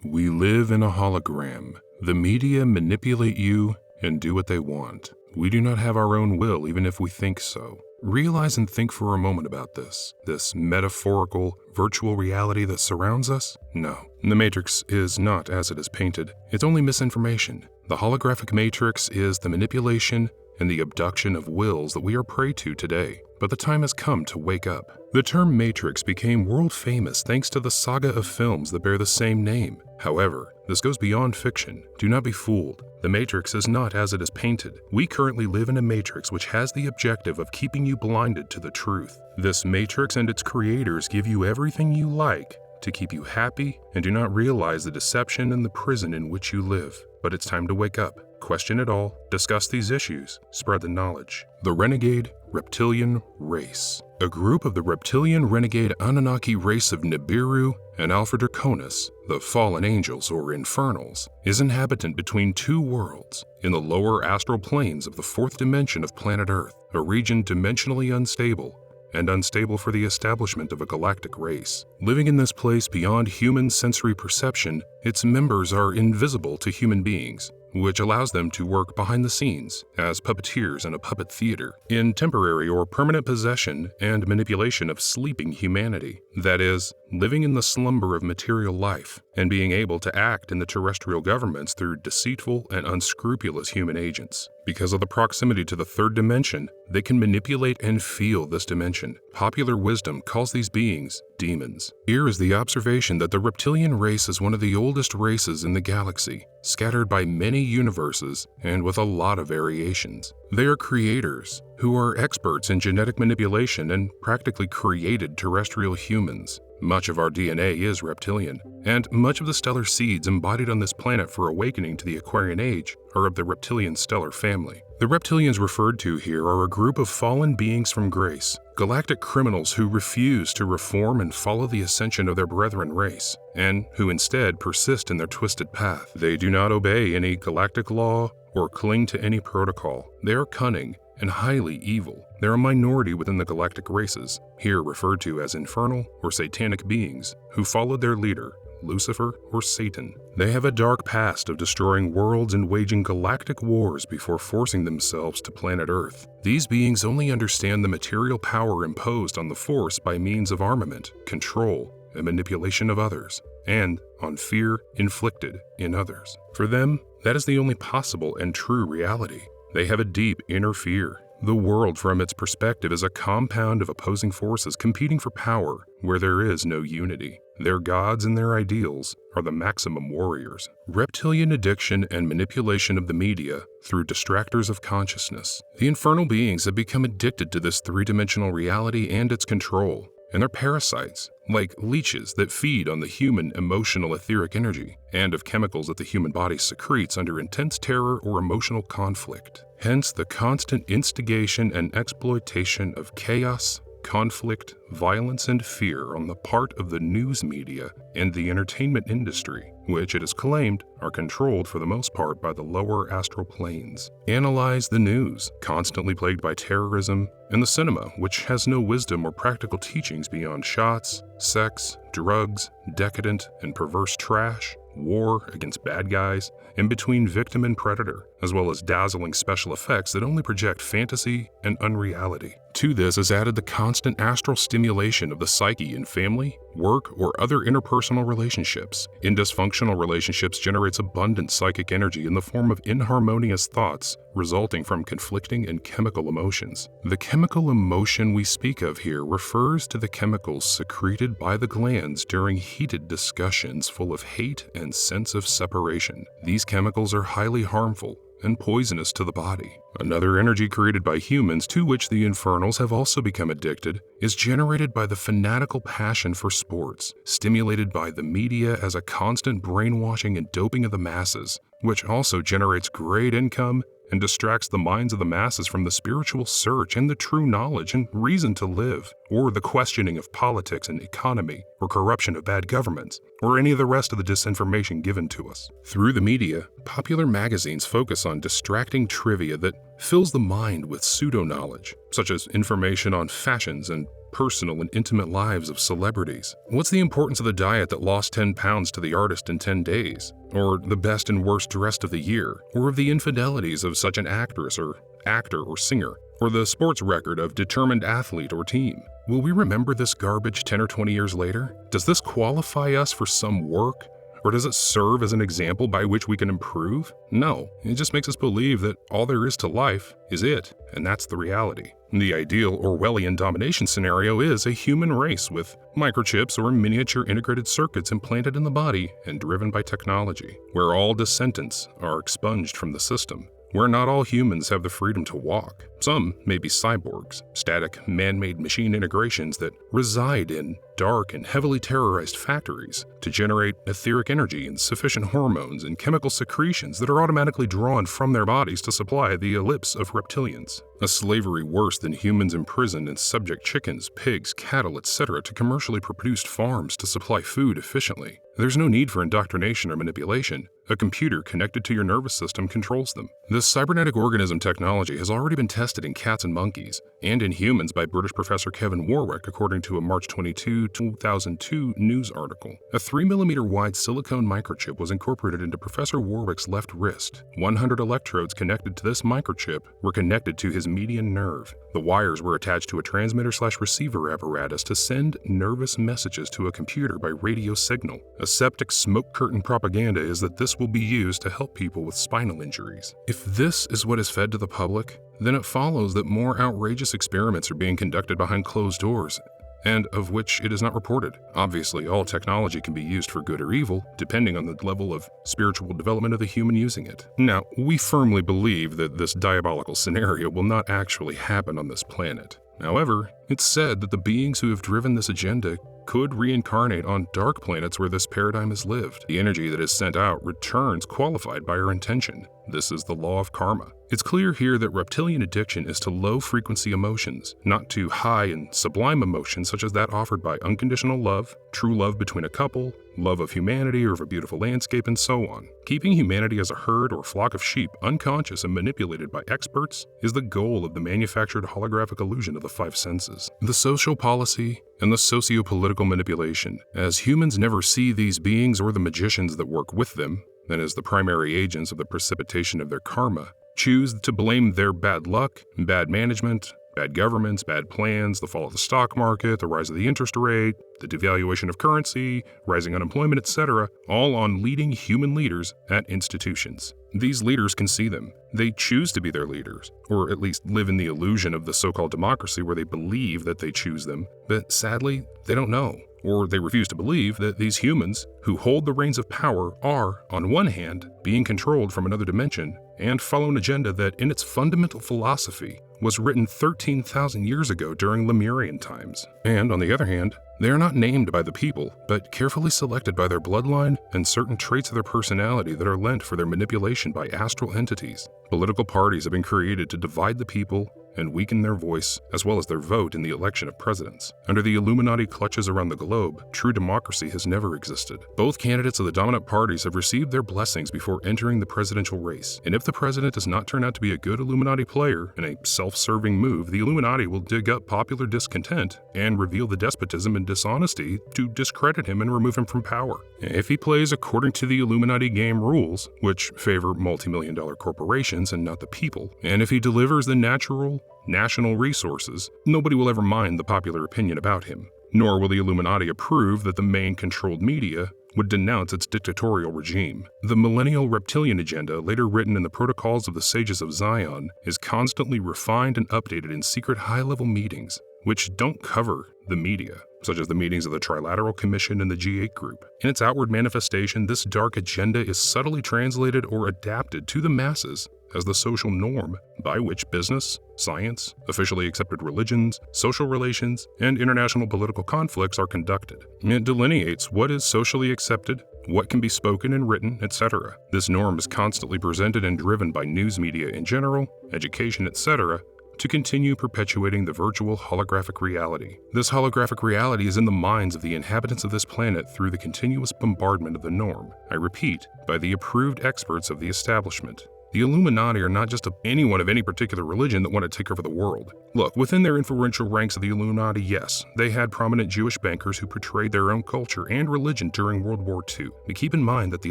We live in a hologram. The media manipulate you and do what they want. We do not have our own will, even if we think so. Realize and think for a moment about this metaphorical, virtual reality that surrounds us? No. The Matrix is not as it is painted. It's only misinformation. The holographic matrix is the manipulation and the abduction of wills that we are prey to today. But the time has come to wake up. The term Matrix became world famous thanks to the saga of films that bear the same name. However, this goes beyond fiction. Do not be fooled. The Matrix is not as it is painted. We currently live in a matrix which has the objective of keeping you blinded to the truth. This matrix and its creators give you everything you like to keep you happy and do not realize the deception and the prison in which you live. But it's time to wake up, question it all, discuss these issues, spread the knowledge. The renegade Reptilian race. A group of the Reptilian renegade Anunnaki race of Nibiru and Alpha Draconis, the fallen angels or infernals, is inhabitant between two worlds in the lower astral planes of the fourth dimension of planet Earth, a region dimensionally unstable and unstable for the establishment of a galactic race. Living in this place beyond human sensory perception, its members are invisible to human beings, which allows them to work behind the scenes as puppeteers in a puppet theater, in temporary or permanent possession and manipulation of sleeping humanity. That is, living in the slumber of material life and being able to act in the terrestrial governments through deceitful and unscrupulous human agents. Because of the proximity to the third dimension, they can manipulate and feel this dimension. Popular wisdom calls these beings demons. Here is the observation that the reptilian race is one of the oldest races in the galaxy, scattered by many universes and with a lot of variations. They are creators who are experts in genetic manipulation and practically created terrestrial humans. Much of our DNA is reptilian, and much of the stellar seeds embodied on this planet for awakening to the Aquarian Age are of the reptilian stellar family. The reptilians referred to here are a group of fallen beings from grace, galactic criminals who refuse to reform and follow the ascension of their brethren race, and who instead persist in their twisted path. They do not obey any galactic law or cling to any protocol. They are cunning and highly evil. They're a minority within the galactic races, here referred to as infernal or satanic beings, who followed their leader, Lucifer or Satan. They have a dark past of destroying worlds and waging galactic wars before forcing themselves to planet Earth. These beings only understand the material power imposed on the Force by means of armament, control, and manipulation of others, and on fear inflicted in others. For them, that is the only possible and true reality. They have a deep inner fear. The world from its perspective is a compound of opposing forces competing for power where there is no unity. Their gods and their ideals are the maximum warriors. Reptilian addiction and manipulation of the media through distractors of consciousness. The infernal beings have become addicted to this three-dimensional reality and its control, and they're parasites, like leeches that feed on the human emotional etheric energy and of chemicals that the human body secretes under intense terror or emotional conflict. Hence the constant instigation and exploitation of chaos, conflict, violence, and fear on the part of the news media and the entertainment industry, which it is claimed are controlled for the most part by the lower astral planes. Analyze the news, constantly plagued by terrorism, and the cinema, which has no wisdom or practical teachings beyond shots, sex, drugs, decadent and perverse trash, war against bad guys, and between victim and predator, as well as dazzling special effects that only project fantasy and unreality. To this is added the constant astral stimulation of the psyche in family, work, or other interpersonal relationships. In dysfunctional relationships generates abundant psychic energy in the form of inharmonious thoughts resulting from conflicting and chemical emotions. The chemical emotion we speak of here refers to the chemicals secreted by the glands during heated discussions full of hate and sense of separation. These chemicals are highly harmful and poisonous to the body. Another energy created by humans to which the infernals have also become addicted is generated by the fanatical passion for sports, stimulated by the media as a constant brainwashing and doping of the masses, which also generates great income and distracts the minds of the masses from the spiritual search and the true knowledge and reason to live, or the questioning of politics and economy, or corruption of bad governments, or any of the rest of the disinformation given to us. Through the media, popular magazines focus on distracting trivia that fills the mind with pseudo-knowledge, such as information on fashions and personal and intimate lives of celebrities? What's the importance of the diet that lost 10 pounds to the artist in 10 days? Or the best and worst dressed of the year? Or of the infidelities of such an actress or actor or singer? Or the sports record of determined athlete or team? Will we remember this garbage 10 or 20 years later? Does this qualify us for some work? Or does it serve as an example by which we can improve? No, it just makes us believe that all there is to life is it, and that's the reality. The ideal Orwellian domination scenario is a human race with microchips or miniature integrated circuits implanted in the body and driven by technology, where all dissentants are expunged from the system, where not all humans have the freedom to walk. Some may be cyborgs, static, man-made machine integrations that reside in dark and heavily terrorized factories to generate etheric energy and sufficient hormones and chemical secretions that are automatically drawn from their bodies to supply the ellipse of reptilians. A slavery worse than humans imprisoned and subject chickens, pigs, cattle, etc. to commercially produced farms to supply food efficiently. There's no need for indoctrination or manipulation. A computer connected to your nervous system controls them. This cybernetic organism technology has already been tested in cats and monkeys, and in humans by British professor Kevin Warwick, according to a March 22, 2002 news article. A 3mm wide silicone microchip was incorporated into Professor Warwick's left wrist. 100 electrodes connected to this microchip were connected to his median nerve. The wires were attached to a transmitter/receiver apparatus to send nervous messages to a computer by radio signal. Aseptic smoke curtain propaganda is that this will be used to help people with spinal injuries. If this is what is fed to the public, then it follows that more outrageous experiments are being conducted behind closed doors, and of which it is not reported. Obviously, all technology can be used for good or evil, depending on the level of spiritual development of the human using it. Now, we firmly believe that this diabolical scenario will not actually happen on this planet. However, it's said that the beings who have driven this agenda could reincarnate on dark planets where this paradigm is lived. The energy that is sent out returns qualified by our intention. This is the law of karma. It's clear here that reptilian addiction is to low-frequency emotions, not to high and sublime emotions such as that offered by unconditional love, true love between a couple, love of humanity or of a beautiful landscape, and so on. Keeping humanity as a herd or flock of sheep unconscious and manipulated by experts is the goal of the manufactured holographic illusion of the five senses. The social policy and the socio-political manipulation, as humans never see these beings or the magicians that work with them, and as the primary agents of the precipitation of their karma, choose to blame their bad luck, bad management, bad governments, bad plans, the fall of the stock market, the rise of the interest rate, the devaluation of currency, rising unemployment, etc., all on leading human leaders at institutions. These leaders can see them. They choose to be their leaders, or at least live in the illusion of the so-called democracy where they believe that they choose them, but sadly, they don't know. Or they refuse to believe that these humans who hold the reins of power are, on one hand, being controlled from another dimension and follow an agenda that, in its fundamental philosophy, was written 13,000 years ago during Lemurian times. And on the other hand, they are not named by the people, but carefully selected by their bloodline and certain traits of their personality that are lent for their manipulation by astral entities. Political parties have been created to divide the people and weaken their voice, as well as their vote in the election of presidents. Under the Illuminati clutches around the globe, true democracy has never existed. Both candidates of the dominant parties have received their blessings before entering the presidential race, and if the president does not turn out to be a good Illuminati player in a self-serving move, the Illuminati will dig up popular discontent and reveal the despotism and dishonesty to discredit him and remove him from power. If he plays according to the Illuminati game rules, which favor multi-million-dollar corporations and not the people, and if he delivers the natural, national resources, nobody will ever mind the popular opinion about him. Nor will the Illuminati approve that the main controlled media would denounce its dictatorial regime. The millennial reptilian agenda, later written in the Protocols of the Sages of Zion, is constantly refined and updated in secret high-level meetings, which don't cover the media, such as the meetings of the Trilateral Commission and the G8 Group. In its outward manifestation, this dark agenda is subtly translated or adapted to the masses as the social norm by which business, science, officially accepted religions, social relations, and international political conflicts are conducted. It delineates what is socially accepted, what can be spoken and written, etc. This norm is constantly presented and driven by news media in general, education, etc., to continue perpetuating the virtual holographic reality. This holographic reality is in the minds of the inhabitants of this planet through the continuous bombardment of the norm, I repeat, by the approved experts of the establishment. The Illuminati are not just anyone of any particular religion that want to take over the world. Look, within their influential ranks of the Illuminati, yes, they had prominent Jewish bankers who portrayed their own culture and religion during World War II. But keep in mind that the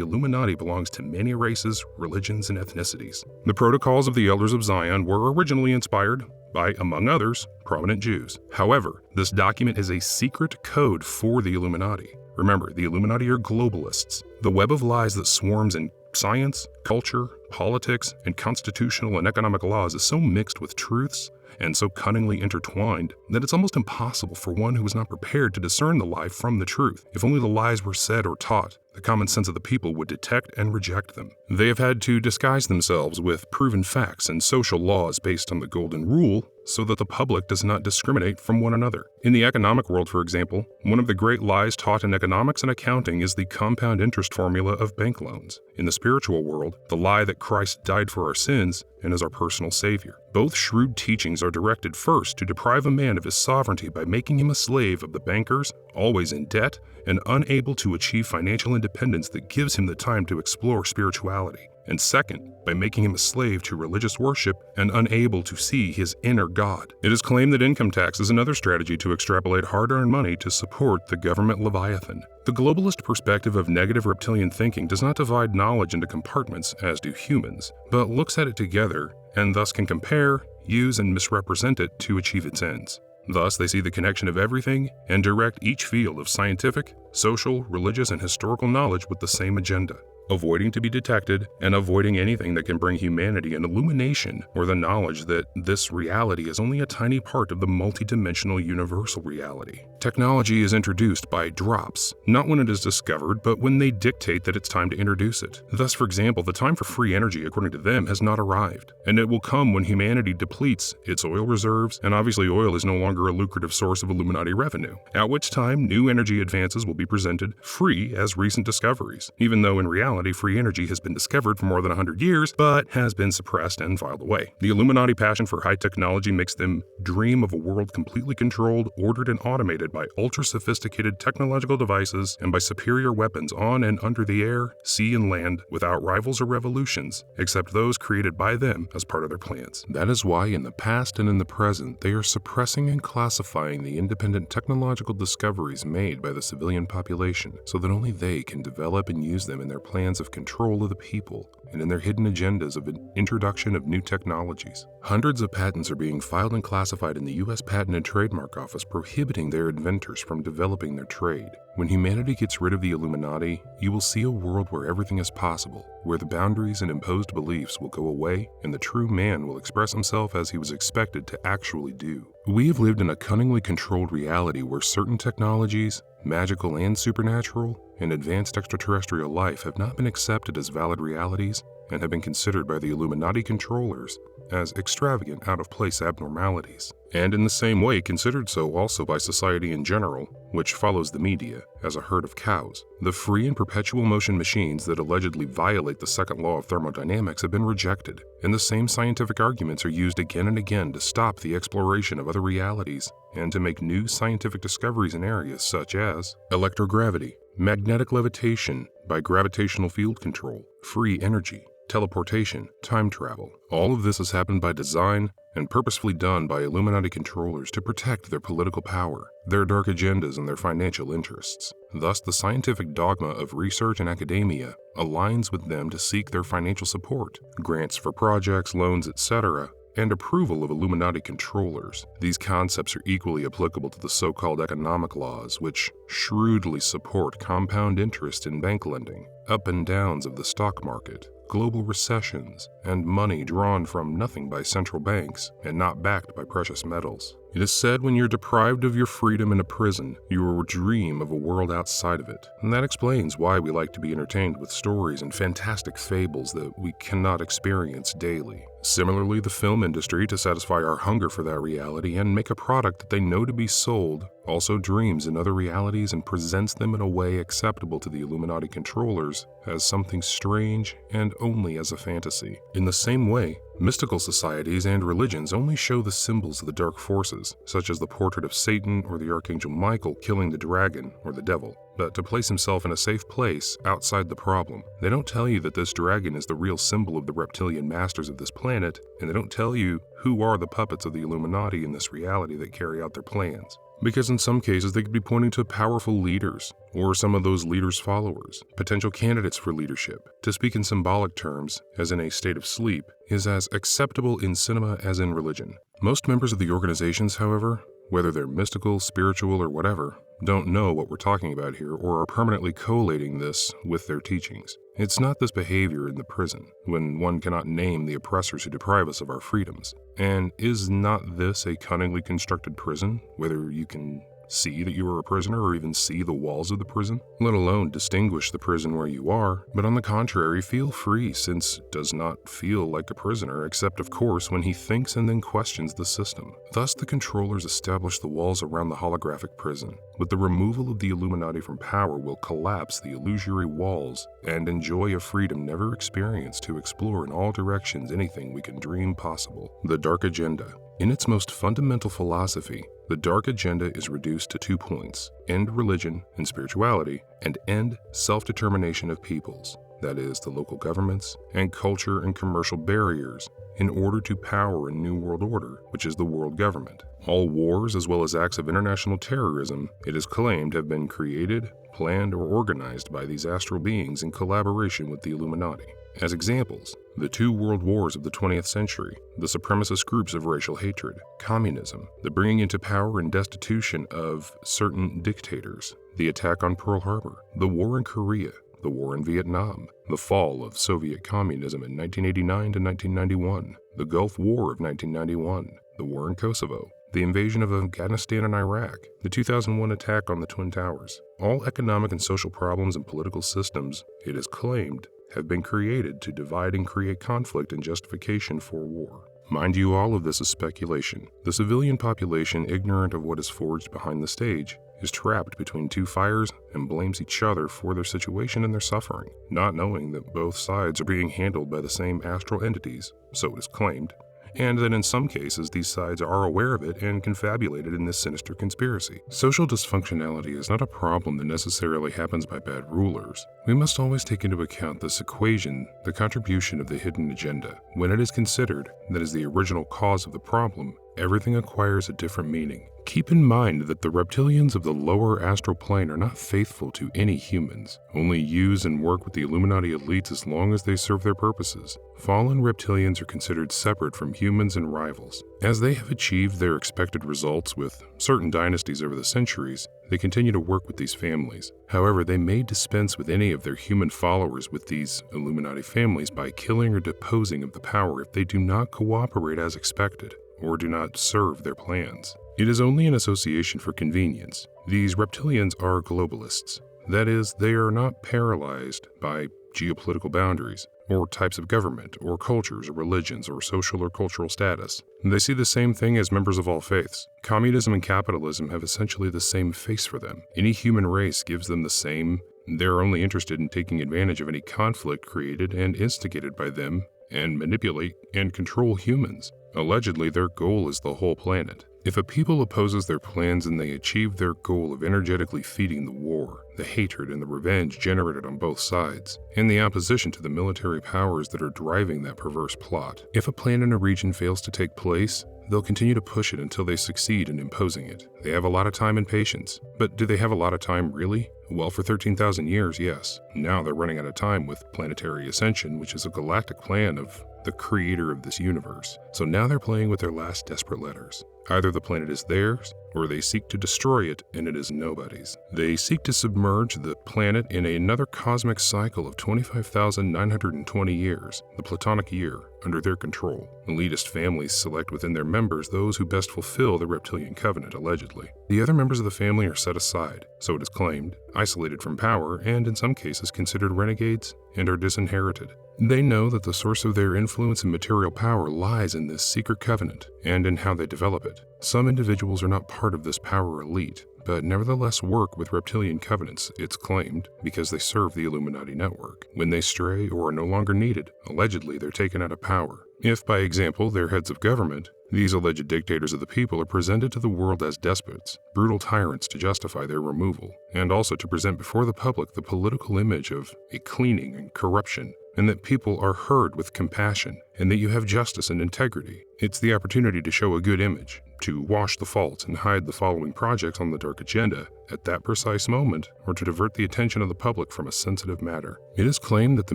Illuminati belongs to many races, religions, and ethnicities. The protocols of the Elders of Zion were originally inspired by, among others, prominent Jews. However, this document is a secret code for the Illuminati. Remember, the Illuminati are globalists. The web of lies that swarms in science, culture, politics, and constitutional and economic laws is so mixed with truths and so cunningly intertwined that it's almost impossible for one who is not prepared to discern the lie from the truth. If only the lies were said or taught, the common sense of the people would detect and reject them. They have had to disguise themselves with proven facts and social laws based on the golden rule so that the public does not discriminate from one another. In the economic world, for example, one of the great lies taught in economics and accounting is the compound interest formula of bank loans. In the spiritual world, the lie that Christ died for our sins and is our personal savior. Both shrewd teachings are directed first to deprive a man of his sovereignty by making him a slave of the bankers, always in debt, and unable to achieve financial independence that gives him the time to explore spirituality. And second, by making him a slave to religious worship and unable to see his inner God. It is claimed that income tax is another strategy to extrapolate hard-earned money to support the government leviathan. The globalist perspective of negative reptilian thinking does not divide knowledge into compartments, as do humans, but looks at it together and thus can compare, use, and misrepresent it to achieve its ends. Thus, they see the connection of everything and direct each field of scientific, social, religious, and historical knowledge with the same agenda, avoiding to be detected and avoiding anything that can bring humanity an illumination or the knowledge that this reality is only a tiny part of the multidimensional universal reality. Technology is introduced by drops, not when it is discovered, but when they dictate that it's time to introduce it. Thus, for example, the time for free energy, according to them, has not arrived, and it will come when humanity depletes its oil reserves, and obviously oil is no longer a lucrative source of Illuminati revenue, at which time new energy advances will be presented free as recent discoveries, even though in reality free energy has been discovered for more than 100 years, but has been suppressed and filed away. The Illuminati passion for high technology makes them dream of a world completely controlled, ordered, and automated by ultra-sophisticated technological devices and by superior weapons on and under the air, sea, and land without rivals or revolutions, except those created by them as part of their plans. That is why in the past and in the present, they are suppressing and classifying the independent technological discoveries made by the civilian population so that only they can develop and use them in their plans of control of the people and in their hidden agendas of an introduction of new technologies. Hundreds of patents are being filed and classified in the U.S. Patent and Trademark Office prohibiting their inventors from developing their trade. When humanity gets rid of the Illuminati, you will see a world where everything is possible, where the boundaries and imposed beliefs will go away and the true man will express himself as he was expected to actually do. We have lived in a cunningly controlled reality where certain technologies, magical and supernatural, and advanced extraterrestrial life have not been accepted as valid realities and have been considered by the Illuminati controllers as extravagant, out-of-place abnormalities, and in the same way considered so also by society in general, which follows the media as a herd of cows. The free and perpetual motion machines that allegedly violate the second law of thermodynamics have been rejected, and the same scientific arguments are used again and again to stop the exploration of other realities and to make new scientific discoveries in areas such as electrogravity, magnetic levitation by gravitational field control, free energy, teleportation, time travel. All of this has happened by design and purposefully done by Illuminati controllers to protect their political power, their dark agendas, and their financial interests. Thus, the scientific dogma of research and academia aligns with them to seek their financial support, grants for projects, loans, etc., and approval of Illuminati controllers. These concepts are equally applicable to the so-called economic laws, which shrewdly support compound interest in bank lending, up and downs of the stock market, global recessions, and money drawn from nothing by central banks and not backed by precious metals. It is said when you're deprived of your freedom in a prison, you will dream of a world outside of it. And that explains why we like to be entertained with stories and fantastic fables that we cannot experience daily. Similarly, the film industry, to satisfy our hunger for that reality and make a product that they know to be sold, also dreams in other realities and presents them in a way acceptable to the Illuminati controllers as something strange and only as a fantasy. In the same way, Mystical societies and religions only show the symbols of the dark forces, such as the portrait of Satan or the Archangel Michael killing the dragon or the devil, but to place himself in a safe place outside the problem. They don't tell you that this dragon is the real symbol of the reptilian masters of this planet, and they don't tell you who are the puppets of the Illuminati in this reality that carry out their plans. Because in some cases they could be pointing to powerful leaders, or some of those leaders' followers, potential candidates for leadership. To speak in symbolic terms, as in a state of sleep, is as acceptable in cinema as in religion. Most members of the organizations, however, whether they're mystical, spiritual, or whatever, don't know what we're talking about here or are permanently collating this with their teachings. It's not this behavior in the prison, when one cannot name the oppressors who deprive us of our freedoms. And is not this a cunningly constructed prison, whether you can see that you are a prisoner or even see the walls of the prison, let alone distinguish the prison where you are, but on the contrary, feel free, since does not feel like a prisoner, except of course when he thinks and then questions the system. Thus the controllers establish the walls around the holographic prison. With the removal of the Illuminati from power will collapse the illusory walls and enjoy a freedom never experienced to explore in all directions anything we can dream possible. The Dark Agenda. In its most fundamental philosophy, the Dark Agenda is reduced to 2 points: end religion and spirituality, and end self-determination of peoples, that is, the local governments, and culture and commercial barriers, in order to power a new world order, which is the world government. All wars, as well as acts of international terrorism, it is claimed have been created, planned, or organized by these astral beings in collaboration with the Illuminati. As examples, the 2 world wars of the 20th century, the supremacist groups of racial hatred, communism, the bringing into power and destitution of certain dictators, the attack on Pearl Harbor, the war in Korea, the war in Vietnam, the fall of Soviet communism in 1989 to 1991, the Gulf War of 1991, the war in Kosovo, the invasion of Afghanistan and Iraq, the 2001 attack on the Twin Towers. All economic and social problems and political systems, it is claimed, have been created to divide and create conflict and justification for war. Mind you, all of this is speculation. The civilian population, ignorant of what is forged behind the stage, is trapped between 2 fires and blames each other for their situation and their suffering, not knowing that both sides are being handled by the same astral entities, so it is claimed, and that in some cases these sides are aware of it and confabulated in this sinister conspiracy. Social dysfunctionality is not a problem that necessarily happens by bad rulers. We must always take into account this equation, the contribution of the hidden agenda. When it is considered that is the original cause of the problem, everything acquires a different meaning. Keep in mind that the reptilians of the lower astral plane are not faithful to any humans, only use and work with the Illuminati elites as long as they serve their purposes. Fallen reptilians are considered separate from humans and rivals. As they have achieved their expected results with certain dynasties over the centuries, they continue to work with these families. However, they may dispense with any of their human followers with these Illuminati families by killing or deposing of the power if they do not cooperate as expected, or do not serve their plans. It is only an association for convenience. These reptilians are globalists. That is, they are not paralyzed by geopolitical boundaries, or types of government, or cultures, or religions, or social or cultural status. They see the same thing as members of all faiths. Communism and capitalism have essentially the same face for them. Any human race gives them the same. They're only interested in taking advantage of any conflict created and instigated by them, and manipulate and control humans. Allegedly, their goal is the whole planet. If a people opposes their plans and they achieve their goal of energetically feeding the war, the hatred and the revenge generated on both sides, and the opposition to the military powers that are driving that perverse plot, if a plan in a region fails to take place, they'll continue to push it until they succeed in imposing it. They have a lot of time and patience. But do they have a lot of time, really? Well, for 13,000 years, yes. Now they're running out of time with planetary ascension, which is a galactic plan of the creator of this universe. So now they're playing with their last desperate letters. Either the planet is theirs, or they seek to destroy it and it is nobody's. They seek to submerge the planet in another cosmic cycle of 25,920 years, the Platonic year, under their control. Elitist families select within their members those who best fulfill the Reptilian covenant, allegedly. The other members of the family are set aside, so it is claimed, isolated from power, and in some cases considered renegades, and are disinherited. They know that the source of their influence and material power lies in this secret covenant, and in how they develop it. Some individuals are not part of this power elite, but nevertheless work with reptilian covenants, it's claimed, because they serve the Illuminati network. When they stray or are no longer needed, allegedly they're taken out of power. If, by example, they're heads of government, these alleged dictators of the people are presented to the world as despots, brutal tyrants to justify their removal, and also to present before the public the political image of a cleaning and corruption, and that people are heard with compassion, and that you have justice and integrity. It's the opportunity to show a good image, to wash the faults and hide the following projects on the dark agenda at that precise moment, or to divert the attention of the public from a sensitive matter. It is claimed that the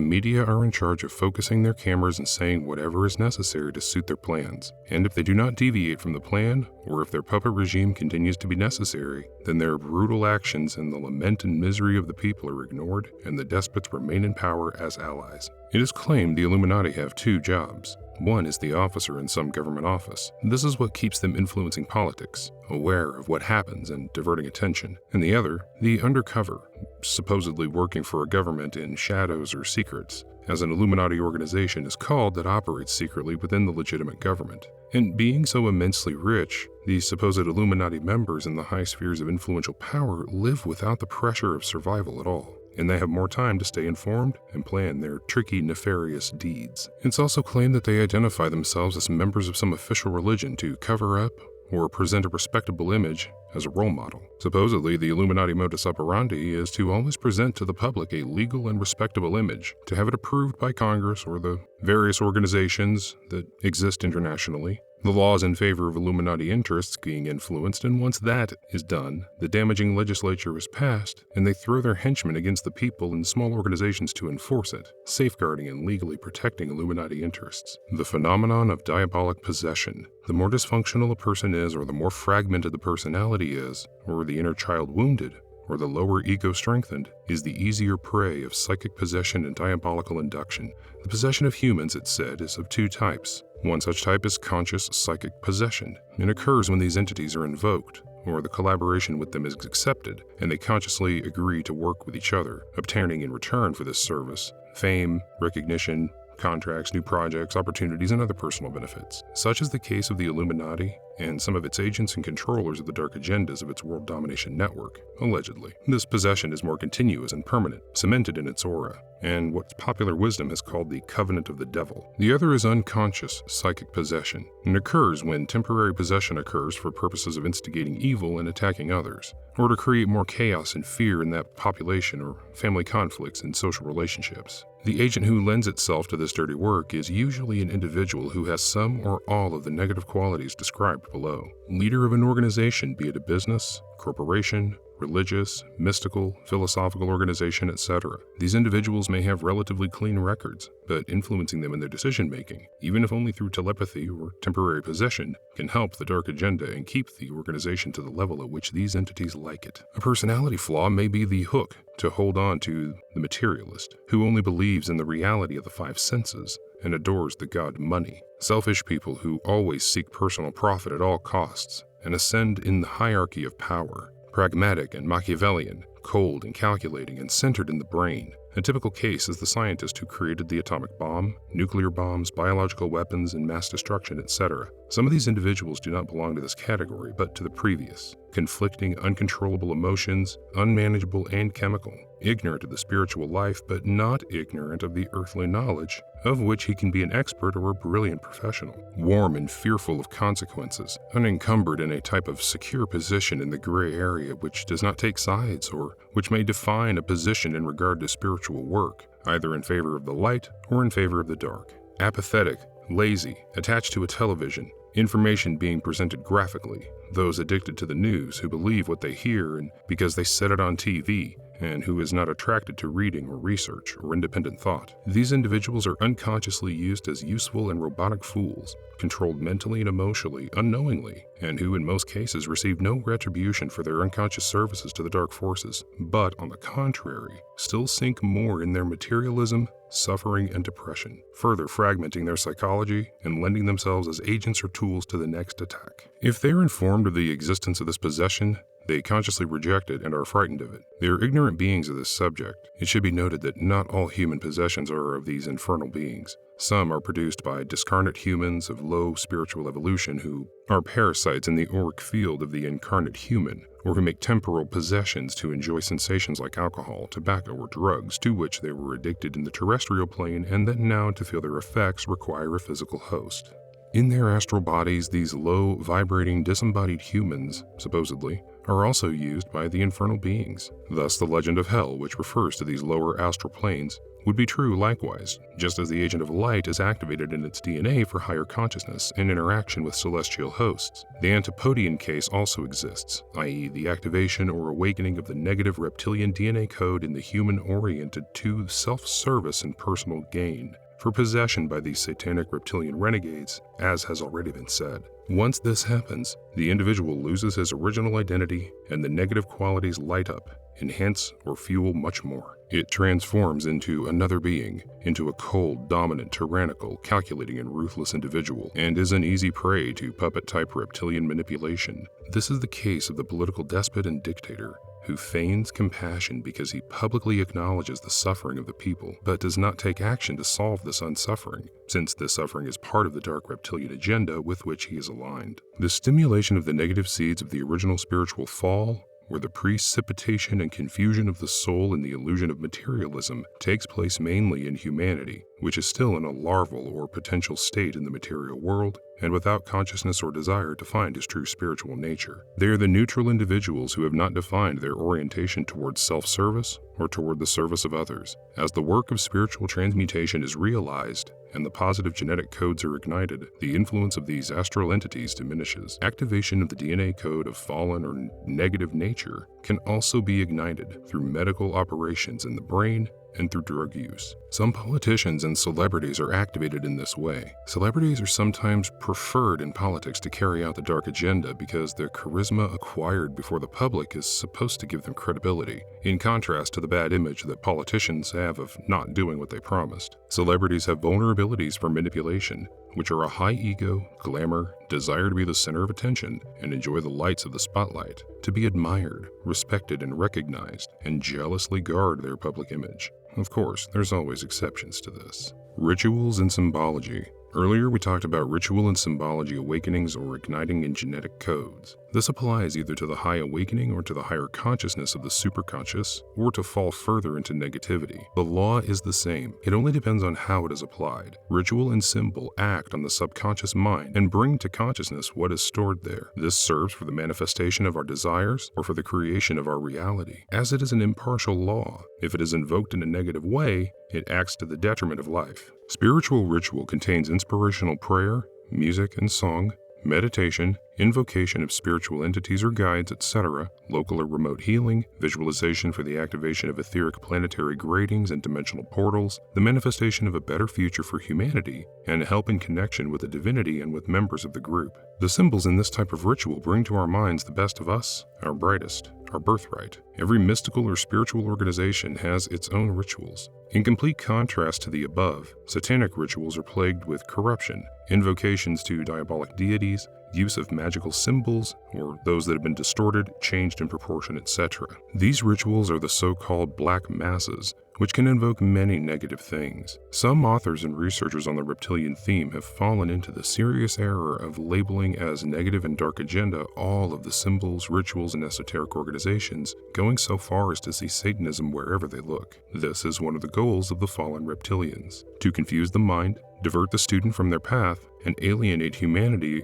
media are in charge of focusing their cameras and saying whatever is necessary to suit their plans, and if they do not deviate from the plan, or if their puppet regime continues to be necessary, then their brutal actions and the lament and misery of the people are ignored, and the despots remain in power as allies. It is claimed the Illuminati have two jobs. One is the officer in some government office. This is what keeps them influencing politics, aware of what happens and diverting attention. And the other, the undercover, supposedly working for a government in shadows or secrets, as an Illuminati organization is called that operates secretly within the legitimate government. And being so immensely rich, these supposed Illuminati members in the high spheres of influential power live without the pressure of survival at all, and they have more time to stay informed and plan their tricky, nefarious deeds. It's also claimed that they identify themselves as members of some official religion to cover up or present a respectable image as a role model. Supposedly, the Illuminati modus operandi is to always present to the public a legal and respectable image, to have it approved by Congress or the various organizations that exist internationally, the laws in favor of Illuminati interests being influenced, and once that is done, the damaging legislature is passed, and they throw their henchmen against the people and small organizations to enforce it, safeguarding and legally protecting Illuminati interests. The phenomenon of diabolic possession. The more dysfunctional a person is, or the more fragmented the personality is, or the inner child wounded, or the lower ego strengthened, is the easier prey of psychic possession and diabolical induction. The possession of humans, it's said, is of two types. One such type is conscious psychic possession. It occurs when these entities are invoked, or the collaboration with them is accepted, and they consciously agree to work with each other, obtaining in return for this service fame, recognition, contracts, new projects, opportunities, and other personal benefits. Such is the case of the Illuminati and some of its agents and controllers of the dark agendas of its world domination network, allegedly. This possession is more continuous and permanent, cemented in its aura, and what popular wisdom has called the covenant of the devil. The other is unconscious psychic possession, and occurs when temporary possession occurs for purposes of instigating evil and attacking others, or to create more chaos and fear in that population or family conflicts and social relationships. The agent who lends itself to this dirty work is usually an individual who has some or all of the negative qualities described below. Leader of an organization, be it a business, corporation, religious, mystical, philosophical organization, etc. These individuals may have relatively clean records, but influencing them in their decision-making, even if only through telepathy or temporary possession, can help the dark agenda and keep the organization to the level at which these entities like it. A personality flaw may be the hook to hold on to the materialist, who only believes in the reality of the five senses and adores the god money. Selfish people who always seek personal profit at all costs and ascend in the hierarchy of power. Pragmatic and Machiavellian, cold and calculating and centered in the brain. A typical case is the scientist who created the atomic bomb, nuclear bombs, biological weapons, and mass destruction, etc. Some of these individuals do not belong to this category, but to the previous. Conflicting, uncontrollable emotions, unmanageable and chemical. Ignorant of the spiritual life, but not ignorant of the earthly knowledge, of which he can be an expert or a brilliant professional. Warm and fearful of consequences, unencumbered in a type of secure position in the gray area which does not take sides, or which may define a position in regard to spiritual work, either in favor of the light or in favor of the dark. Apathetic, lazy, attached to a television, information being presented graphically, those addicted to the news who believe what they hear and because they set it on TV, and who is not attracted to reading or research or independent thought. These individuals are unconsciously used as useful and robotic fools, controlled mentally and emotionally, unknowingly, and who in most cases receive no retribution for their unconscious services to the dark forces, but on the contrary, still sink more in their materialism, suffering, and depression, further fragmenting their psychology and lending themselves as agents or tools to the next attack. If they are informed of the existence of this possession, They consciously reject it and are frightened of it. They are ignorant beings of this subject. It should be noted that not all human possessions are of these infernal beings. Some are produced by discarnate humans of low spiritual evolution who are parasites in the auric field of the incarnate human, or who make temporal possessions to enjoy sensations like alcohol, tobacco, or drugs to which they were addicted in the terrestrial plane and that now to feel their effects require a physical host. In their astral bodies, these low, vibrating, disembodied humans, supposedly, are also used by the infernal beings. Thus, the legend of hell, which refers to these lower astral planes, would be true likewise, just as the agent of light is activated in its DNA for higher consciousness and interaction with celestial hosts. The Antipodean case also exists, i.e. the activation or awakening of the negative reptilian DNA code in the human oriented to self-service and personal gain, for possession by these satanic reptilian renegades, as has already been said. Once this happens, the individual loses his original identity and the negative qualities light up, enhance, or fuel much more. It transforms into another being, into a cold, dominant, tyrannical, calculating, and ruthless individual, and is an easy prey to puppet-type reptilian manipulation. This is the case of the political despot and dictator, who feigns compassion because he publicly acknowledges the suffering of the people, but does not take action to solve this unsuffering, since this suffering is part of the dark reptilian agenda with which he is aligned. The stimulation of the negative seeds of the original spiritual fall, where the precipitation and confusion of the soul in the illusion of materialism takes place mainly in humanity, which is still in a larval or potential state in the material world, and without consciousness or desire to find his true spiritual nature. They are the neutral individuals who have not defined their orientation towards self-service or toward the service of others. As the work of spiritual transmutation is realized, and the positive genetic codes are ignited, the influence of these astral entities diminishes. Activation of the DNA code of fallen or negative nature can also be ignited through medical operations in the brain and through drug use. Some politicians and celebrities are activated in this way. Celebrities are sometimes preferred in politics to carry out the dark agenda because their charisma acquired before the public is supposed to give them credibility, in contrast to the bad image that politicians have of not doing what they promised. Celebrities have vulnerabilities for manipulation, which are a high ego, glamour, desire to be the center of attention, and enjoy the lights of the spotlight, to be admired, respected, and recognized, and jealously guard their public image. Of course, there's always exceptions to this. Rituals and symbology. Earlier, we talked about ritual and symbology awakenings or igniting in genetic codes. This applies either to the high awakening or to the higher consciousness of the superconscious, or to fall further into negativity. The law is the same. It only depends on how it is applied. Ritual and symbol act on the subconscious mind and bring to consciousness what is stored there. This serves for the manifestation of our desires or for the creation of our reality. As it is an impartial law, if it is invoked in a negative way, it acts to the detriment of life. Spiritual ritual contains inspirational prayer, music and song, meditation, invocation of spiritual entities or guides, etc., local or remote healing, visualization for the activation of etheric planetary gratings and dimensional portals, the manifestation of a better future for humanity, and help in connection with the divinity and with members of the group. The symbols in this type of ritual bring to our minds the best of us, our brightest, our birthright. Every mystical or spiritual organization has its own rituals. In complete contrast to the above, satanic rituals are plagued with corruption, invocations to diabolic deities, use of magical symbols, or those that have been distorted, changed in proportion, etc. These rituals are the so-called black masses, which can invoke many negative things. Some authors and researchers on the reptilian theme have fallen into the serious error of labeling as negative and dark agenda all of the symbols, rituals, and esoteric organizations, going so far as to see Satanism wherever they look. This is one of the goals of the fallen reptilians: to confuse the mind, divert the student from their path, and alienate humanity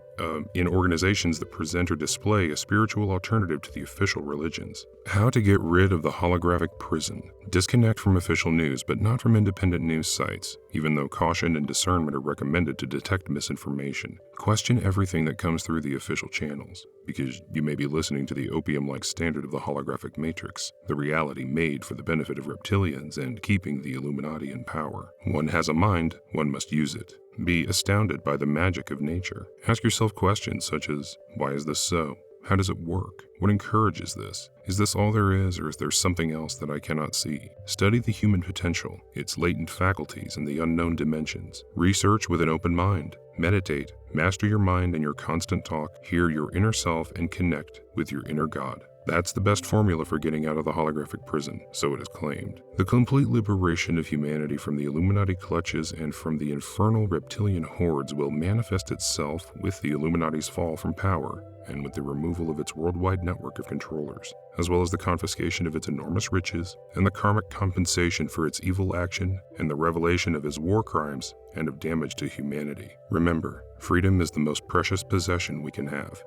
in organizations that present or display a spiritual alternative to the official religions. How to get rid of the holographic prison. Disconnect from official news, but not from independent news sites, even though caution and discernment are recommended to detect misinformation. Question everything that comes through the official channels, because you may be listening to the opium-like standard of the holographic matrix, the reality made for the benefit of reptilians and keeping the Illuminati in power. One has a mind, one must use it. Be astounded by the magic of nature. Ask yourself questions such as, why is this so? How does it work? What encourages this? Is this all there is, or is there something else that I cannot see? Study the human potential, its latent faculties, and the unknown dimensions. Research with an open mind. Meditate. Master your mind and your constant talk. Hear your inner self and connect with your inner God. That's the best formula for getting out of the holographic prison, so it is claimed. The complete liberation of humanity from the Illuminati clutches and from the infernal reptilian hordes will manifest itself with the Illuminati's fall from power and with the removal of its worldwide network of controllers, as well as the confiscation of its enormous riches and the karmic compensation for its evil action and the revelation of his war crimes and of damage to humanity. Remember, freedom is the most precious possession we can have.